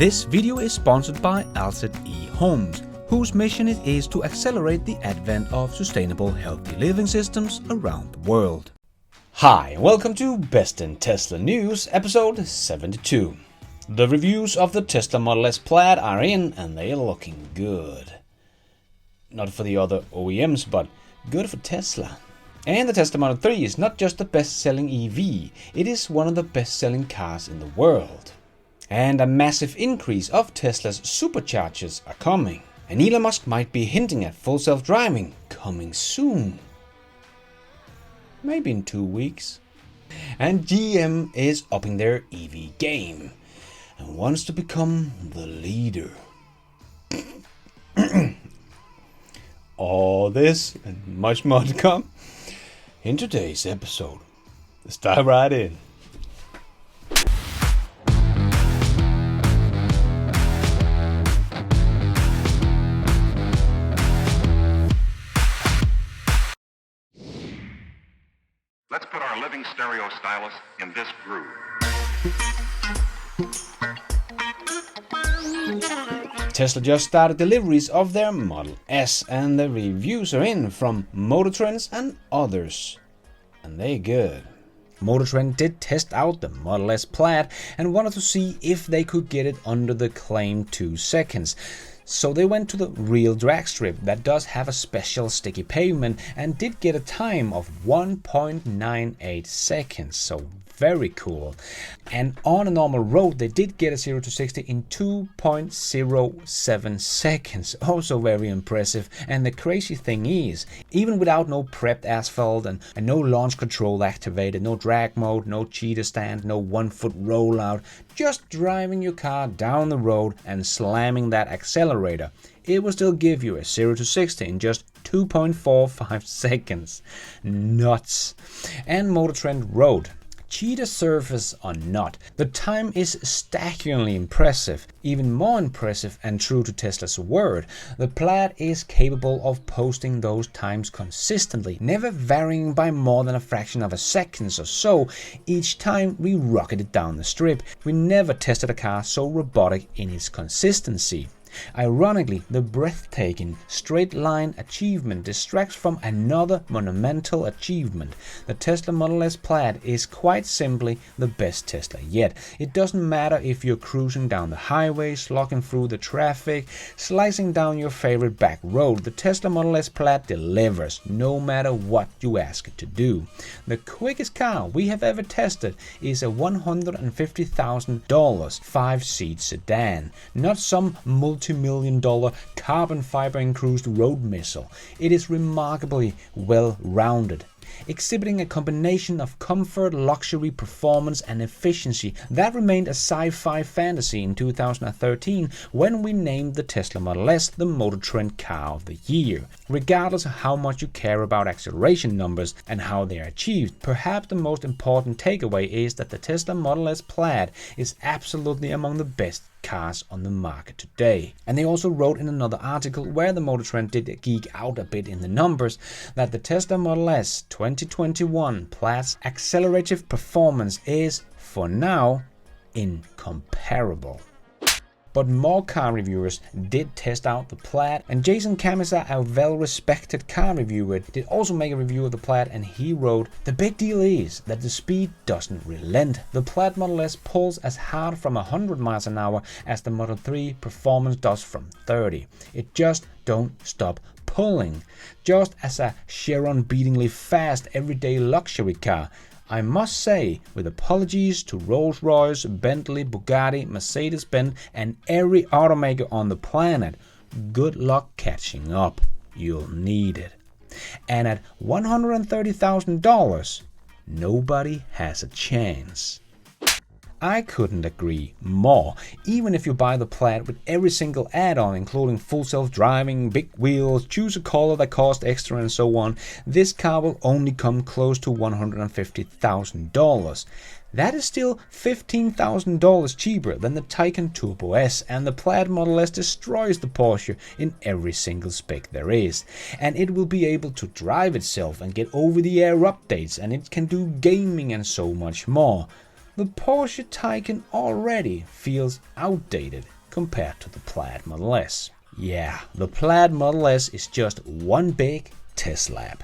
This video is sponsored by Alcid E-Homes, whose mission it is to accelerate the advent of sustainable, healthy living systems around the world. Hi, and welcome to Best in Tesla News, episode 72. The reviews of the Tesla Model S Plaid are in, and they are looking good. Not for the other OEMs, but good for Tesla. And the Tesla Model 3 is not just the best-selling EV, it is one of the best-selling cars in the world. And a massive increase of Tesla's Superchargers are coming. And Elon Musk might be hinting at full self-driving coming soon. Maybe in 2 weeks. And GM is upping their EV game and wants to become the leader. All this and much more to come in today's episode. Let's dive right in. Let's put our living stereo stylus in this groove. Tesla just started deliveries of their Model S, and the reviews are in from Motortend and others. And they're good. Motortend did test out the Model S Plaid and wanted to see if they could get it under the claimed 2 seconds. So they went to the real drag strip that does have a special sticky pavement and did get a time of 1.98 seconds. So very cool. And on a normal road they did get a 0 to 60 in 2.07 seconds. Also very impressive. And the crazy thing is, even without no prepped asphalt and no launch control activated, no drag mode, no cheater stand, no 1-foot rollout, just driving your car down the road and slamming that accelerator, it will still give you a 0 to 60 in just 2.45 seconds. Nuts. And Motortend wrote, cheater surface or not, the time is staggeringly impressive. Even more impressive and true to Tesla's word, the Plaid is capable of posting those times consistently, never varying by more than a fraction of a second or so each time we rocketed down the strip. We never tested a car so robotic in its consistency. Ironically, the breathtaking straight line achievement distracts from another monumental achievement. The Tesla Model S Plaid is quite simply the best Tesla yet. It doesn't matter if you're cruising down the highway, slogging through the traffic, slicing down your favorite back road, the Tesla Model S Plaid delivers no matter what you ask it to do. The quickest car we have ever tested is a $150,000 5-seat sedan, not some multi-million-dollar carbon fiber encrusted road missile. It is remarkably well-rounded, exhibiting a combination of comfort, luxury, performance and efficiency that remained a sci-fi fantasy in 2013 when we named the Tesla Model S the Motortrend Car of the Year. Regardless of how much you care about acceleration numbers and how they are achieved, perhaps the most important takeaway is that the Tesla Model S Plaid is absolutely among the best cars on the market today. And they also wrote in another article where the Motortrend did geek out a bit in the numbers that the Tesla Model S 2021 Plaid's accelerative performance is, for now, incomparable. But more car reviewers did test out the Plaid, and Jason Camisar, a well-respected car reviewer, did also make a review of the Plaid, and he wrote, the big deal is that the speed doesn't relent. The Plaid Model S pulls as hard from 100 miles an hour as the Model 3 Performance does from 30. It just don't stop pulling. Just as a Chiron-beatingly fast everyday luxury car. I must say, with apologies to Rolls-Royce, Bentley, Bugatti, Mercedes-Benz and every automaker on the planet, good luck catching up. You'll need it. And at $130,000, nobody has a chance. I couldn't agree more. Even if you buy the Plaid with every single add-on, including full self-driving, big wheels, choose a color that costs extra and so on, this car will only come close to $150,000. That is still $15,000 cheaper than the Taycan Turbo S, and the Plaid Model S destroys the Porsche in every single spec there is. And it will be able to drive itself and get over-the-air updates, and it can do gaming and so much more. the Porsche Taycan already feels outdated compared to the Plaid Model S. Yeah, the Plaid Model S is just one big test lab.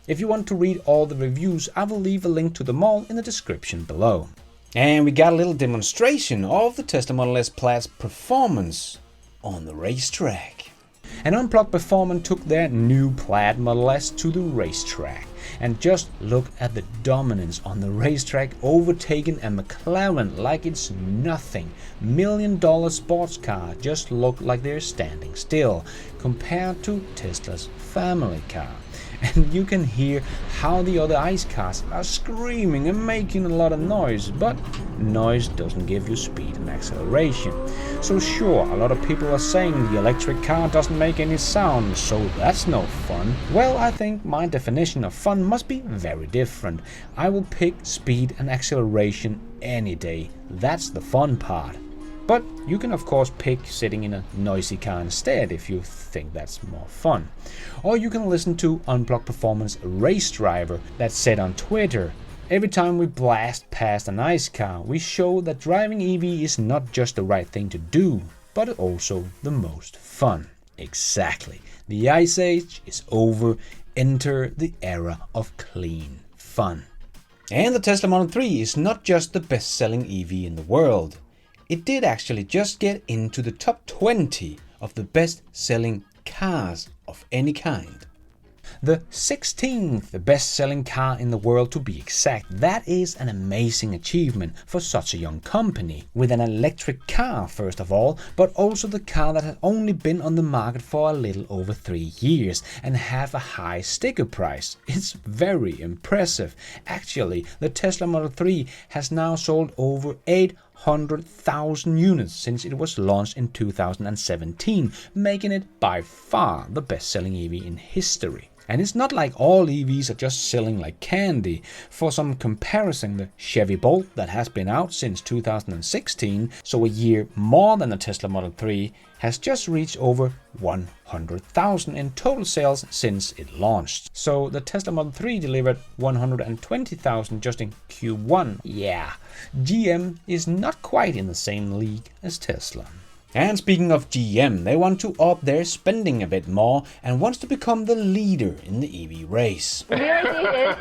If you want to read all the reviews, I will leave a link to them all in the description below. And we got a little demonstration of the Tesla Model S Plaid's performance on the racetrack. And Unplugged Performance took their new Plaid Model S to the racetrack. And just look at the dominance on the racetrack, overtaking a McLaren like it's nothing. $1 million sports car just look like they're standing still compared to Tesla's family car. And you can hear how the other ICE cars are screaming and making a lot of noise, but noise doesn't give you speed and acceleration. So sure, a lot of people are saying the electric car doesn't make any sound, so that's no fun. Well, I think my definition of fun must be very different. I will pick speed and acceleration any day. That's the fun part. But you can of course pick sitting in a noisy car instead if you think that's more fun. Or you can listen to Unplugged Performance Race Driver that said on Twitter, every time we blast past an ICE car, we show that driving EV is not just the right thing to do, but also the most fun. Exactly. The Ice Age is over. Enter the era of clean fun. And the Tesla Model 3 is not just the best-selling EV in the world. It did actually just get into the top 20 of the best-selling cars of any kind. The 16th best-selling car in the world to be exact. That is an amazing achievement for such a young company. With an electric car first of all, but also the car that had only been on the market for a little over 3 years and have a high sticker price. It's very impressive. Actually, the Tesla Model 3 has now sold over 800,000 units since it was launched in 2017, making it by far the best-selling EV in history. And it's not like all EVs are just selling like candy. For some comparison, the Chevy Bolt that has been out since 2016, so a year more than the Tesla Model 3, has just reached over 100,000 in total sales since it launched. So the Tesla Model 3 delivered 120,000 just in Q1. Yeah, GM is not quite in the same league as Tesla. And speaking of GM, they want to up their spending a bit more and wants to become the leader in the EV race. BRZ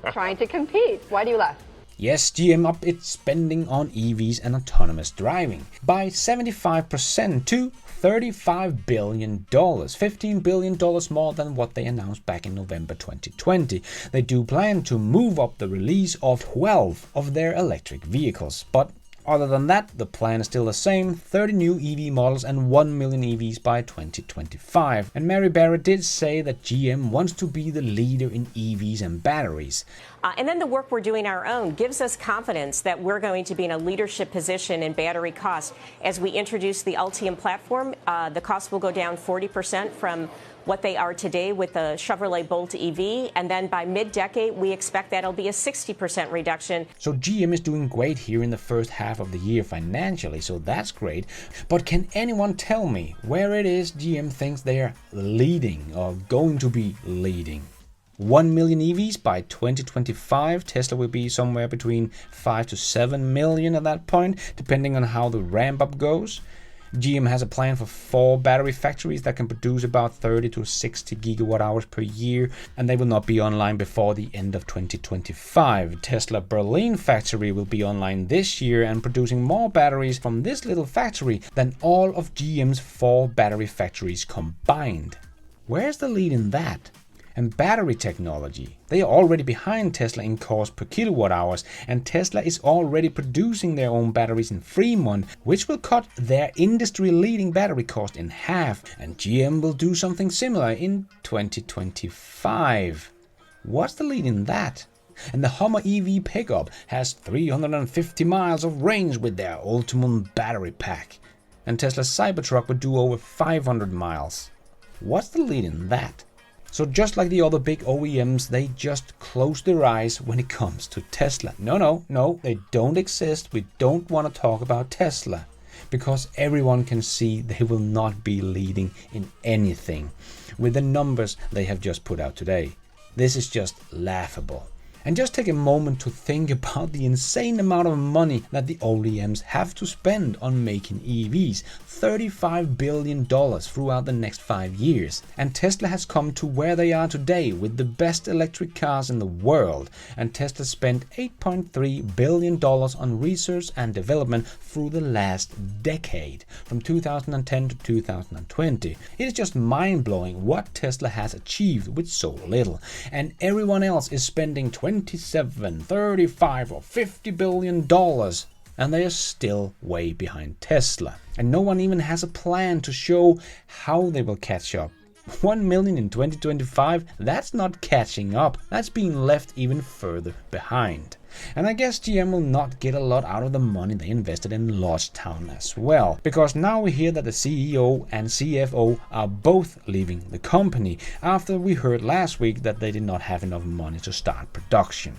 is trying to compete. Why do you laugh? Yes, GM upped its spending on EVs and autonomous driving by 75% to $35 billion, $15 billion more than what they announced back in November 2020. They do plan to move up the release of 12 of their electric vehicles, but other than that, the plan is still the same, 30 new EV models and 1 million EVs by 2025. And Mary Barra did say that GM wants to be the leader in EVs and batteries. And then the work we're doing our own gives us confidence that we're going to be in a leadership position in battery cost. As we introduce the Ultium platform, the cost will go down 40% from what they are today with the Chevrolet Bolt EV, and then by mid-decade we expect that'll be a 60% reduction. So GM is doing great here in the first half of the year financially, so that's great. But can anyone tell me where it is GM thinks they are leading or going to be leading? 1 million EVs by 2025. Tesla will be somewhere between 5 to 7 million at that point, depending on how the ramp up goes. GM has a plan for 4 battery factories that can produce about 30 to 60 gigawatt hours per year, and they will not be online before the end of 2025. Tesla Berlin factory will be online this year and producing more batteries from this little factory than all of GM's 4 battery factories combined. Where's the lead in that? And battery technology. They are already behind Tesla in cost per kilowatt hours, and Tesla is already producing their own batteries in Fremont, which will cut their industry-leading battery cost in half, and GM will do something similar in 2025. What's the lead in that? And the Hummer EV pickup has 350 miles of range with their Ultium battery pack, and Tesla's Cybertruck would do over 500 miles. What's the lead in that? So just like the other big OEMs, they just close their eyes when it comes to Tesla. No, they don't exist. We don't want to talk about Tesla, because everyone can see they will not be leading in anything with the numbers they have just put out today. This is just laughable. And just take a moment to think about the insane amount of money that the OEMs have to spend on making EVs. $35 billion throughout the next 5 years. And Tesla has come to where they are today with the best electric cars in the world. And Tesla spent $8.3 billion on research and development through the last decade, from 2010 to 2020. It is just mind-blowing what Tesla has achieved with so little. And everyone else is spending 27, 35 or 50 billion dollars, and they are still way behind Tesla. And no one even has a plan to show how they will catch up. 1 million in 2025, that's not catching up, that's being left even further behind. And I guess GM will not get a lot out of the money they invested in Lordstown as well, because now we hear that the CEO and CFO are both leaving the company after we heard last week that they did not have enough money to start production.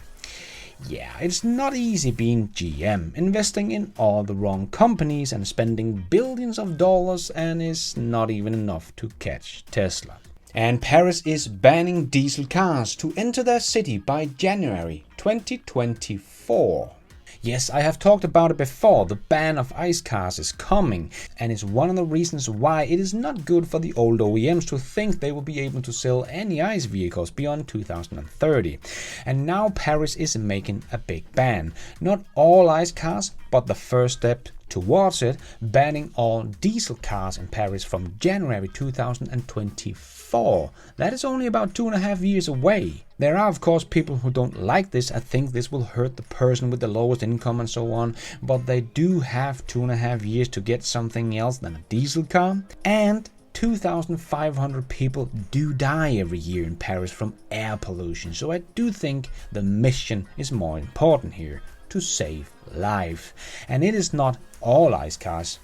Yeah, it's not easy being GM, investing in all the wrong companies and spending billions of dollars, and is not even enough to catch Tesla. And Paris is banning diesel cars to enter their city by January 2024. Yes, I have talked about it before, the ban of ICE cars is coming, and is one of the reasons why it is not good for the old OEMs to think they will be able to sell any ICE vehicles beyond 2030. And now Paris is making a big ban. Not all ICE cars, but the first step towards it, banning all diesel cars in Paris from January 2024. That is only about 2.5 years away. There are of course people who don't like this and think this will hurt the person with the lowest income and so on, but they do have 2.5 years to get something else than a diesel car. And 2,500 people do die every year in Paris from air pollution, so I do think the mission is more important here, to save life. And it is not all ICE cars,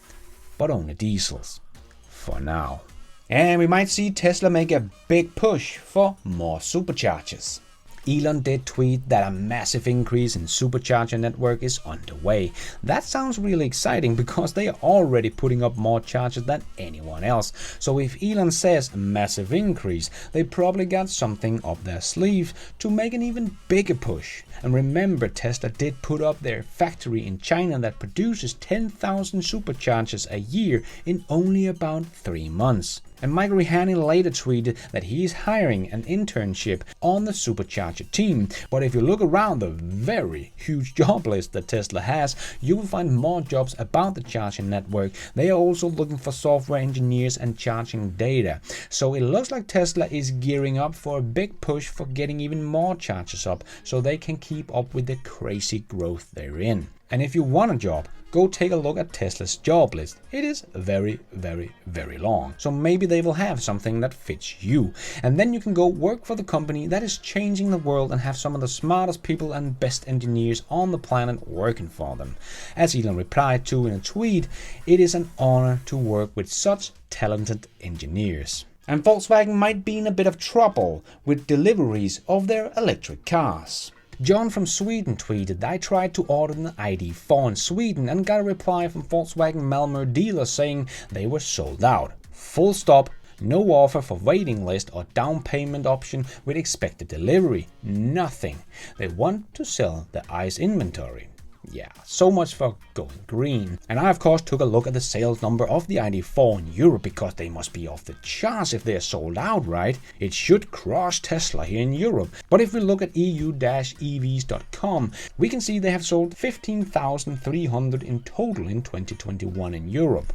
but only diesels. For now. And we might see Tesla make a big push for more superchargers. Elon did tweet that a massive increase in supercharger network is underway. That sounds really exciting because they are already putting up more chargers than anyone else. So if Elon says a massive increase, they probably got something up their sleeve to make an even bigger push. And remember, Tesla did put up their factory in China that produces 10,000 superchargers a year in only about 3 months. And Mike Rihani later tweeted that he is hiring an internship on the supercharger team. But if you look around the very huge job list that Tesla has, you will find more jobs about the charging network. They are also looking for software engineers and charging data. So it looks like Tesla is gearing up for a big push for getting even more chargers up, so they can keep up with the crazy growth they're in. And if you want a job, go take a look at Tesla's job list. It is very, very, very long. So maybe they will have something that fits you. And then you can go work for the company that is changing the world and have some of the smartest people and best engineers on the planet working for them. As Elon replied to in a tweet, it is an honor to work with such talented engineers. And Volkswagen might be in a bit of trouble with deliveries of their electric cars. John from Sweden tweeted, I tried to order an ID4 in Sweden and got a reply from Volkswagen Malmö dealer saying they were sold out. Full stop, no offer for waiting list or down payment option with expected delivery. Nothing. They want to sell the ICE inventory. Yeah, so much for going green. And I of course took a look at the sales number of the ID4 in Europe, because they must be off the charts if they're sold out, right? It should crush Tesla here in Europe. But if we look at EU-EVs.com, we can see they have sold 15,300 in total in 2021 in Europe.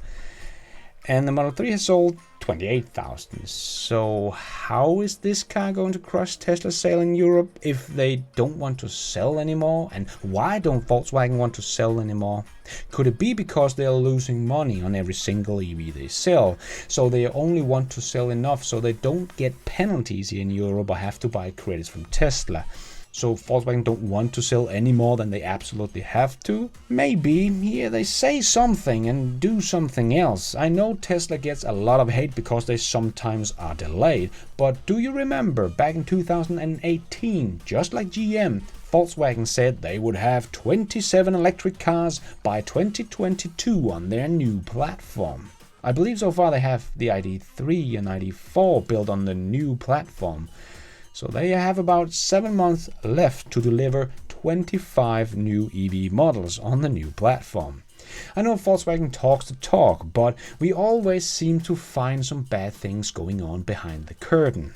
And the Model 3 has sold 28,000. So how is this car going to crush Tesla's sale in Europe if they don't want to sell anymore? And why don't Volkswagen want to sell anymore? Could it be because they are losing money on every single EV they sell? So they only want to sell enough so they don't get penalties here in Europe or have to buy credits from Tesla. So Volkswagen don't want to sell any more than they absolutely have to? Maybe. Yeah, they say something and do something else. I know Tesla gets a lot of hate because they sometimes are delayed. But do you remember back in 2018, just like GM, Volkswagen said they would have 27 electric cars by 2022 on their new platform. I believe so far they have the ID3 and ID4 built on the new platform. So they have about 7 months left to deliver 25 new EV models on the new platform. I know Volkswagen talks the talk, but we always seem to find some bad things going on behind the curtain.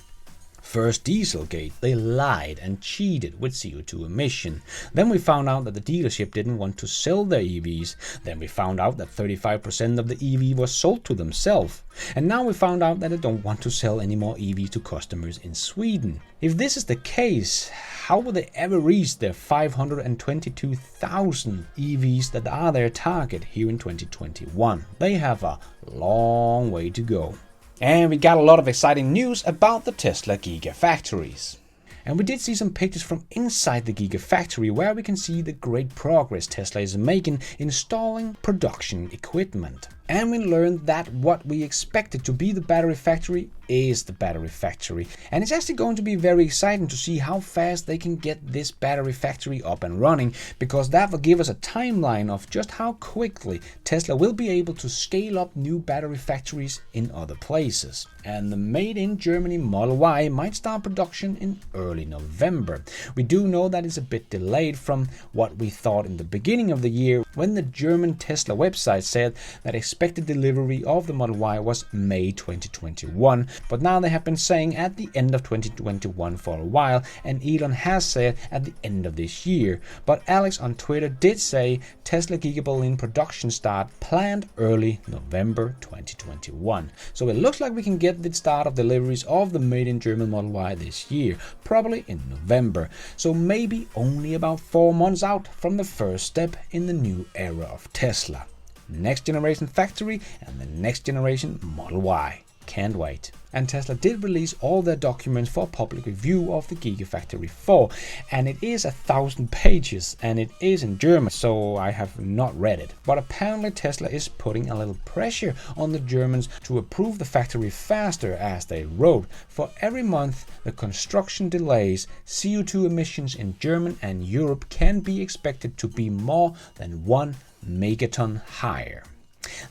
First, Dieselgate, they lied and cheated with CO2 emission. Then we found out that the dealership didn't want to sell their EVs. Then we found out that 35% of the EV was sold to themselves. And now we found out that they don't want to sell any more EVs to customers in Sweden. If this is the case, how will they ever reach their 522,000 EVs that are their target here in 2021? They have a long way to go. And we got a lot of exciting news about the Tesla Gigafactories. And we did see some pictures from inside the Gigafactory where we can see the great progress Tesla is making installing production equipment. And we learned that what we expected to be the battery factory is the battery factory. And it's actually going to be very exciting to see how fast they can get this battery factory up and running, because that will give us a timeline of just how quickly Tesla will be able to scale up new battery factories in other places. And the made in Germany Model Y might start production in early November. We do know that it's a bit delayed from what we thought in the beginning of the year, when the German Tesla website said that expected delivery of the Model Y was May 2021, but now they have been saying at the end of 2021 for a while, and Elon has said at the end of this year. But Alex on Twitter did say Tesla Giga Berlin production start planned early November 2021. So it looks like we can get the start of deliveries of the made in German Model Y this year, probably in November. So maybe only about 4 months out from the first step in the new era of Tesla. Next generation factory and the next generation Model Y. Can't wait. And Tesla did release all their documents for public review of the Gigafactory 4, and it is 1,000 pages and it is in German, so I have not read it. But apparently Tesla is putting a little pressure on the Germans to approve the factory faster, as they wrote. For every month the construction delays, CO2 emissions in Germany and Europe can be expected to be more than 1 megaton higher.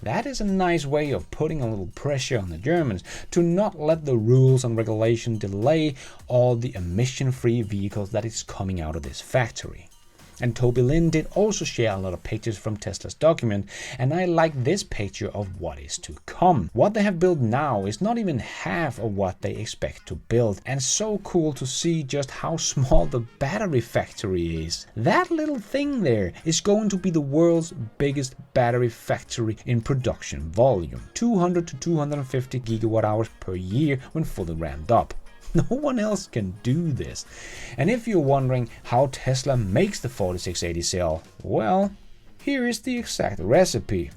That is a nice way of putting a little pressure on the Germans to not let the rules and regulation delay all the emission-free vehicles that is coming out of this factory. And Toby Lin did also share a lot of pictures from Tesla's document, and I like this picture of what is to come. What they have built now is not even half of what they expect to build, and so cool to see just how small the battery factory is. That little thing there is going to be the world's biggest battery factory in production volume, 200 to 250 gigawatt hours per year when fully ramped up. No one else can do this. And if you're wondering how Tesla makes the 4680 cell, well, here is the exact recipe.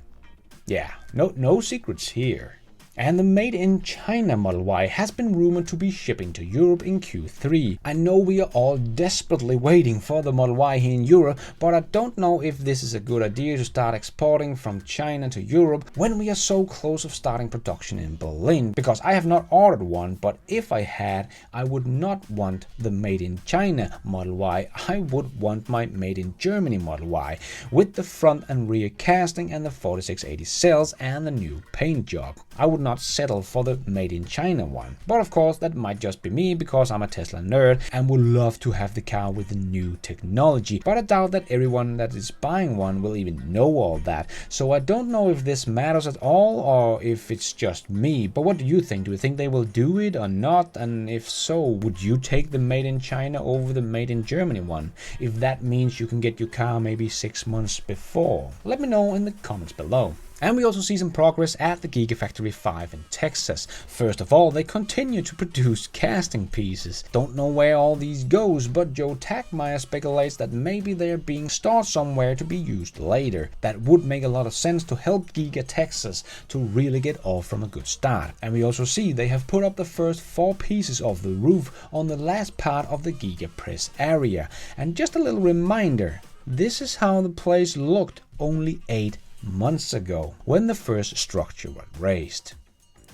Yeah, no secrets here. And the made in China Model Y has been rumored to be shipping to Europe in Q3. I know we are all desperately waiting for the Model Y here in Europe, but I don't know if this is a good idea to start exporting from China to Europe when we are so close of starting production in Berlin, because I have not ordered one, but if I had, I would not want the made in China Model Y. I would want my made in Germany Model Y with the front and rear casting and the 4680 cells and the new paint job. I would not settle for the made in China one. But of course that might just be me, because I'm a Tesla nerd and would love to have the car with the new technology. But I doubt that everyone that is buying one will even know all that. So I don't know if this matters at all or if it's just me. But what do you think? Do you think they will do it or not? And if so, would you take the made in China over the made in Germany one, if that means you can get your car maybe 6 months before? Let me know in the comments below. And we also see some progress at the Gigafactory 5 in Texas. First of all, they continue to produce casting pieces. Don't know where all these goes, but Joe Tachmeyer speculates that maybe they're being stored somewhere to be used later. That would make a lot of sense to help Giga Texas to really get off from a good start. And we also see they have put up the first 4 pieces of the roof on the last part of the Giga Press area. And just a little reminder, this is how the place looked only 8 months ago when the first structure was raised.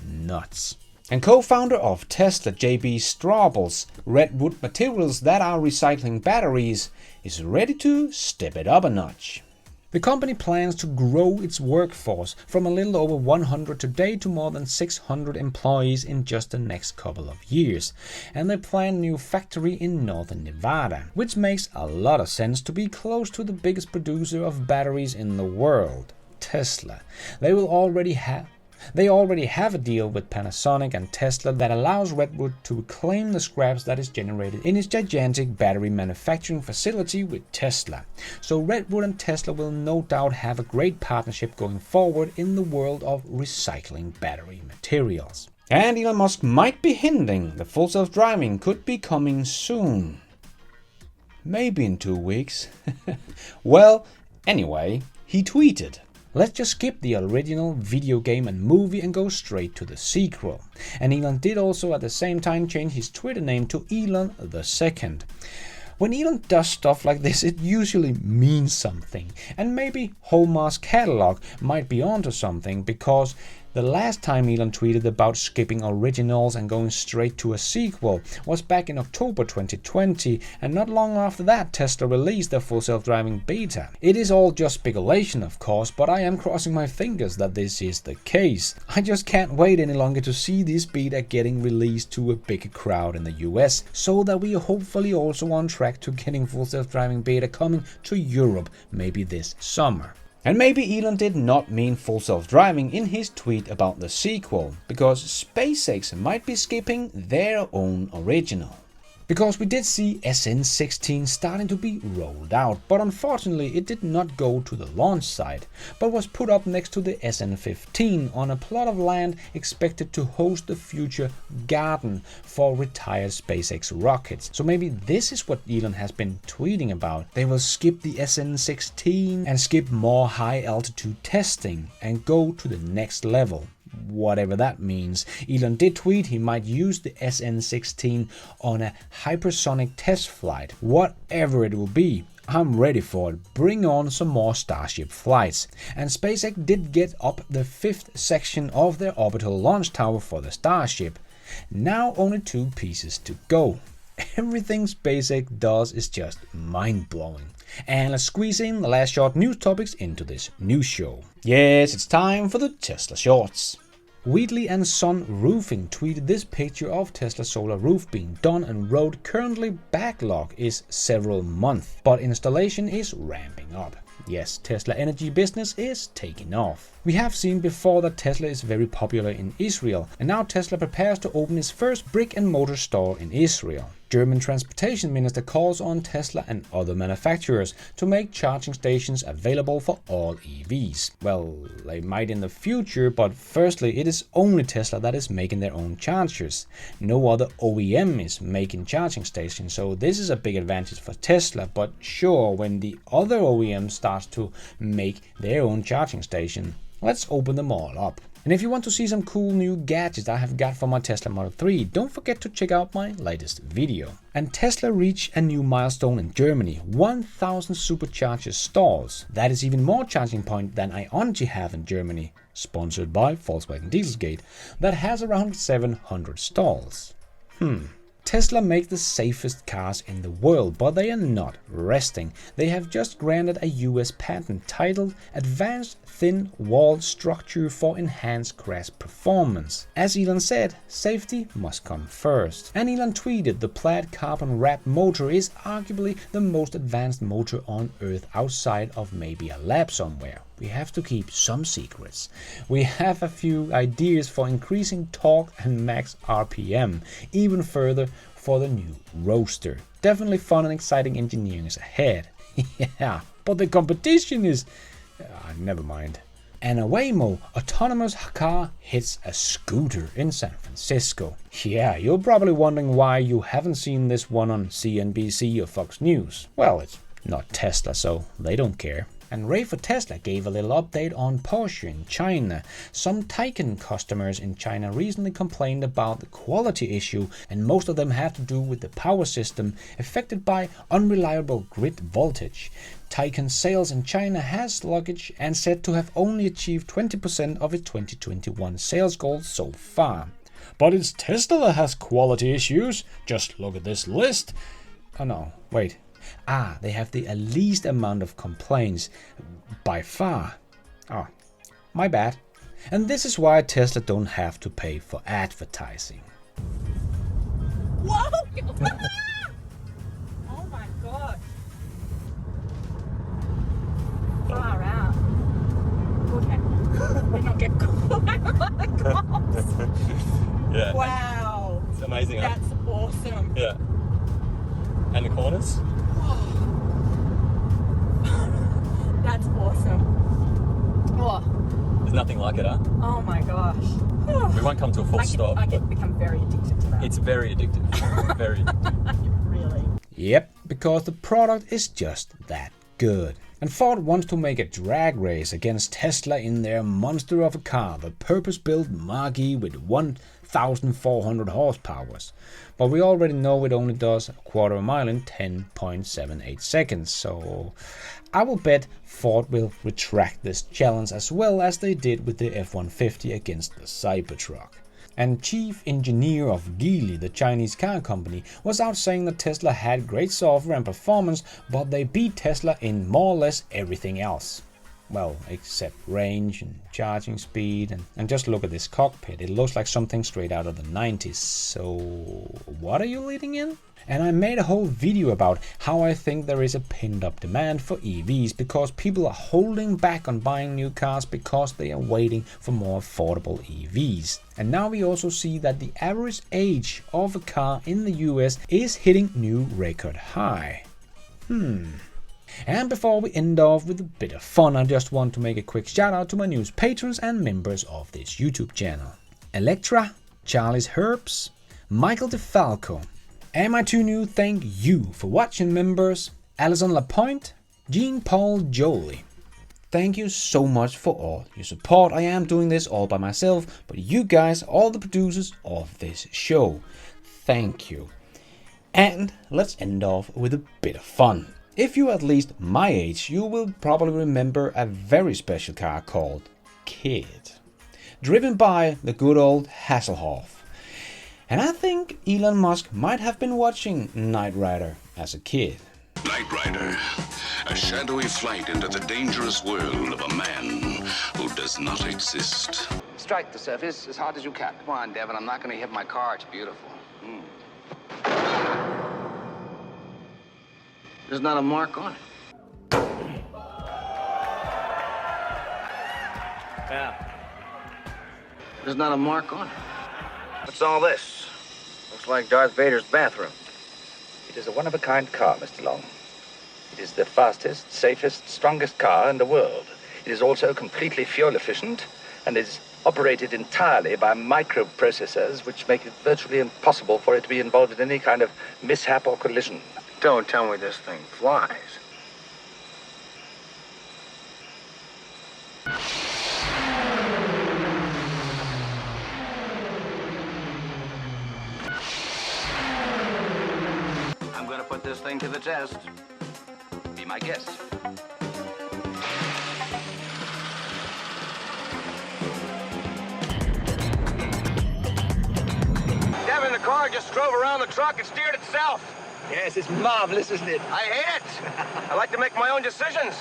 Nuts. And co-founder of Tesla, JB Straubel's Redwood Materials that are recycling batteries, is ready to step it up a notch. The company plans to grow its workforce from a little over 100 today to more than 600 employees in just the next couple of years, and they plan a new factory in northern Nevada, which makes a lot of sense to be close to the biggest producer of batteries in the world, Tesla. They already have a deal with Panasonic and Tesla that allows Redwood to reclaim the scraps that is generated in its gigantic battery manufacturing facility with Tesla. So Redwood and Tesla will no doubt have a great partnership going forward in the world of recycling battery materials. And Elon Musk might be hinting that full self-driving could be coming soon. Maybe in 2 weeks. Well, anyway, he tweeted, "Let's just skip the original video game and movie and go straight to the sequel." And Elon did also at the same time change his Twitter name to Elon II. When Elon does stuff like this, it usually means something. And maybe Hallmark's catalog might be onto something, because the last time Elon tweeted about skipping originals and going straight to a sequel was back in October 2020, and not long after that Tesla released their full self-driving beta. It is all just speculation, of course, but I am crossing my fingers that this is the case. I just can't wait any longer to see this beta getting released to a bigger crowd in the US, so that we are hopefully also on track to getting full self-driving beta coming to Europe maybe this summer. And maybe Elon did not mean full self-driving in his tweet about the sequel, because SpaceX might be skipping their own original. Because we did see SN16 starting to be rolled out, but unfortunately it did not go to the launch site, but was put up next to the SN15 on a plot of land expected to host the future garden for retired SpaceX rockets. So maybe this is what Elon has been tweeting about. They will skip the SN16 and skip more high altitude testing and go to the next level. Whatever that means. Elon did tweet he might use the SN16 on a hypersonic test flight. Whatever it will be, I'm ready for it. Bring on some more Starship flights. And SpaceX did get up the 5th section of their orbital launch tower for the Starship. Now only 2 pieces to go. Everything SpaceX does is just mind-blowing. And let's squeeze in the last short news topics into this news show. Yes, it's time for the Tesla Shorts. Wheatley & Son Roofing tweeted this picture of Tesla solar roof being done and wrote, "Currently backlog is several months, but installation is ramping up." Yes, Tesla energy business is taking off. We have seen before that Tesla is very popular in Israel, and now Tesla prepares to open its first brick and mortar store in Israel. German transportation minister calls on Tesla and other manufacturers to make charging stations available for all EVs. Well, they might in the future, but firstly, it is only Tesla that is making their own chargers. No other OEM is making charging stations, so this is a big advantage for Tesla. But sure, when the other OEM starts to make their own charging station, let's open them all up. And if you want to see some cool new gadgets I have got for my Tesla Model 3, don't forget to check out my latest video. And Tesla reached a new milestone in Germany, 1,000 Supercharger stalls. That is even more charging point than Ionity have in Germany, sponsored by Volkswagen Dieselgate, that has around 700 stalls. Tesla makes the safest cars in the world, but they are not resting. They have just granted a US patent titled Advanced Thin Wall Structure for Enhanced Crash Performance. As Elon said, safety must come first. And Elon tweeted, "The Plaid carbon wrap motor is arguably the most advanced motor on Earth outside of maybe a lab somewhere. We have to keep some secrets. We have a few ideas for increasing torque and max RPM, even further for the new Roadster. Definitely fun and exciting engineering is ahead." Yeah, but the competition is... never mind. And a Waymo autonomous car hits a scooter in San Francisco. Yeah, you're probably wondering why you haven't seen this one on CNBC or Fox News. Well, it's not Tesla, so they don't care. And Ray for Tesla gave a little update on Porsche in China. Some Taycan customers in China recently complained about the quality issue, and most of them had to do with the power system affected by unreliable grid voltage. Taycan sales in China has sluggish and said to have only achieved 20% of its 2021 sales goal so far. But it's Tesla that has quality issues. Just look at this list. Oh no, wait. They have the least amount of complaints by far. Oh, my bad. And this is why Tesla don't have to pay for advertising. Whoa! Oh my God. Far out. Okay. They don't get caught by the cops. Yeah. Wow. It's amazing, huh? That's awesome. Yeah. And the corners? That's awesome. Oh, There's nothing like it, huh? oh my gosh. We won't come to a full stop, I but could become very addicted to that. it's very addictive. Very addictive. Really. Yep, because the product is just that good. And Ford wants to make a drag race against Tesla in their monster of a car, the purpose-built Mach-E with 1,400 horsepower. But we already know it only does a quarter of a mile in 10.78 seconds, so I will bet Ford will retract this challenge as well as they did with the F-150 against the Cybertruck. And chief engineer of Geely, the Chinese car company, was out saying that Tesla had great software and performance, but they beat Tesla in more or less everything else. Well, except range and charging speed, and just look at this cockpit. It looks like something straight out of the 90s. So what are you leading in? And I made a whole video about how I think there is a pinned up demand for EVs because people are holding back on buying new cars because they are waiting for more affordable EVs. And now we also see that the average age of a car in the US is hitting new record high. And before we end off with a bit of fun, I just want to make a quick shout out to my newest patrons and members of this YouTube channel. Electra, Charlie's Herbs, Michael DeFalco, and my two new thank you for watching members, Alison Lapointe, Jean-Paul Jolie. Thank you so much for all your support. I am doing this all by myself, but you guys are all the producers of this show. Thank you. And let's end off with a bit of fun. If you're at least my age, you will probably remember a very special car called Kid, driven by the good old Hasselhoff. And I think Elon Musk might have been watching Knight Rider as a kid. Knight Rider, a shadowy flight into the dangerous world of a man who does not exist. Strike the surface as hard as you can. Come on, Devin, I'm not going to hit my car. It's beautiful. There's not a mark on it. Yeah. There's not a mark on it. What's all this? Looks like Darth Vader's bathroom. It is a one-of-a-kind car, Mr. Long. It is the fastest, safest, strongest car in the world. It is also completely fuel-efficient and is operated entirely by microprocessors which make it virtually impossible for it to be involved in any kind of mishap or collision. Don't tell me this thing flies. I'm gonna put this thing to the test. Be my guest. Devin, the car just drove around the truck and steered itself. Yes, it's marvelous, isn't it? I hate it. I like to make my own decisions.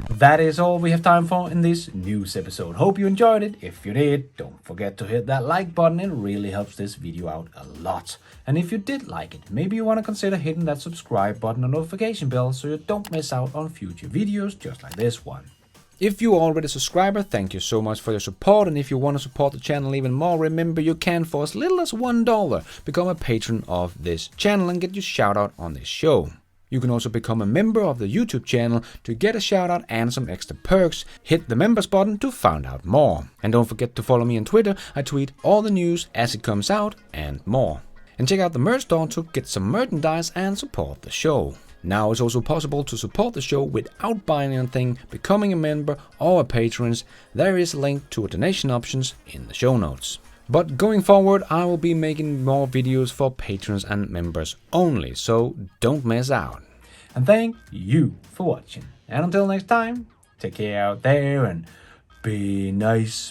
That is all we have time for in this news episode. Hope you enjoyed it. If you did, don't forget to hit that like button. It really helps this video out a lot. And if you did like it, maybe you want to consider hitting that subscribe button and notification bell so you don't miss out on future videos just like this one. If you're already a subscriber, thank you so much for your support, and if you want to support the channel even more, remember you can, for as little as $1, become a patron of this channel and get your shout out on this show. You can also become a member of the YouTube channel to get a shout out and some extra perks. Hit the members button to find out more. And don't forget to follow me on Twitter. I tweet all the news as it comes out and more. And check out the merch store to get some merchandise and support the show. Now it's also possible to support the show without buying anything, becoming a member or a patron. There is a link to donation options in the show notes. But going forward, I will be making more videos for patrons and members only, so don't miss out. And thank you for watching. And until next time, take care out there and be nice.